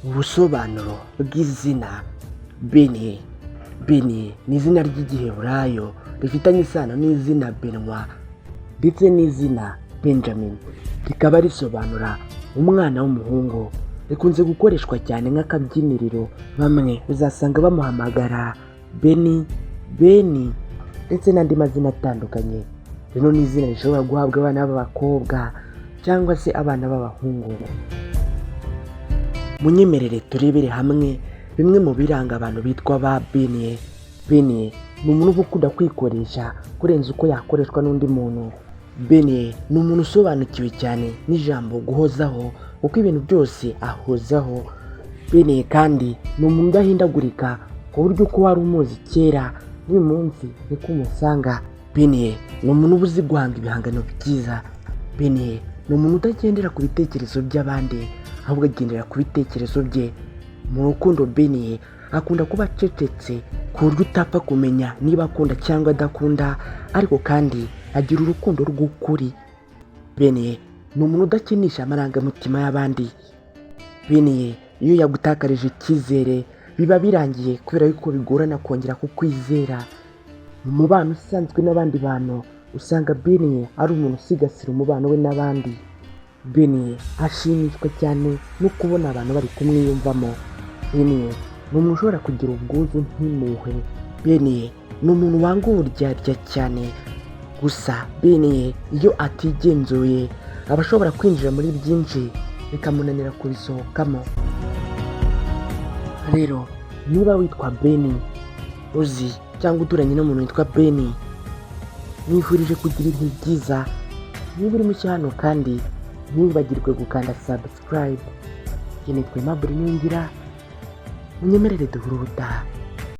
Ubusobanuro bw'izina Beni. Beni ni izina ry'igiheburayo rifitanye isano n'izina Benwa ndetse n'izina Benjamin, rikaba risobanura umwana w'umuhungu. Rikunze gukoreshwa cyane nk'akabyiniriro, bamwe uzasanga bamuhamagara Beni, Beni ndetse n'andi mazina atandukanye. Rino ni izina rishobora guhabwa abana b'abakobwa cyangwa se abana b'abahungu. Munyemerere turebere hamwe bimwe mu biranga abantu bitwa ba Beni. Beni ni umuntu uba ukunda kwikoresha kurenza uko yakoreshwa n'undi muntu. Beni ni umuntu usobanukiwe cyane n'ijambo guhozaho, kuko ibintu byose ahozaho. Beni kandi ni umuntu udahindagurika, ku buryo uko wari umuzi kera n'uyu munsi niko umusanga. Beni ni umuntu uba uzi guhanga ibihangano byiza. Beni ni umuntu utagendera ku bitekerezo by'abandi, ahubwo agendera ku bitekerezo bye. Mu rukundo Beni akunda kuba acecetse, ku buryo utapfa kumenya niba akunda cyangwa adakunda, ariko kandi agira urukundo rw'ukuri. Beni ni umuntu udakinisha amarangamutima y'abandi. Beni iyo yagutakarije icyizere biba birangiye, kubera yuko bigorana kongera kukwizera. Mu mubano usanzwe n'abandi bantu usanga Beni ari umuntu usigasira umubano we n'abandi. Beni ashimishwa cyane no kubona abantu bari kumwiyumvamo. Beni ni umuntu ushobora kugira ubwuzu nk'impuhwe. Beni ni umuntu wanga uburyarya cyane. Gusa Beni iyo atigenzuye aba ashobora kwinjira muri byinshi bikamunanira kubisohokamo. Rero niba witwa Beni, uzi cyangwa uturanye n'umuntu witwa Beni, mwifurije kugira ibihe byiza. Niba uri mushya hano kandi ntibagirwe gukanda subscribe. Nitwa Aimable Niyongira, munyemerere duhure ubutaha.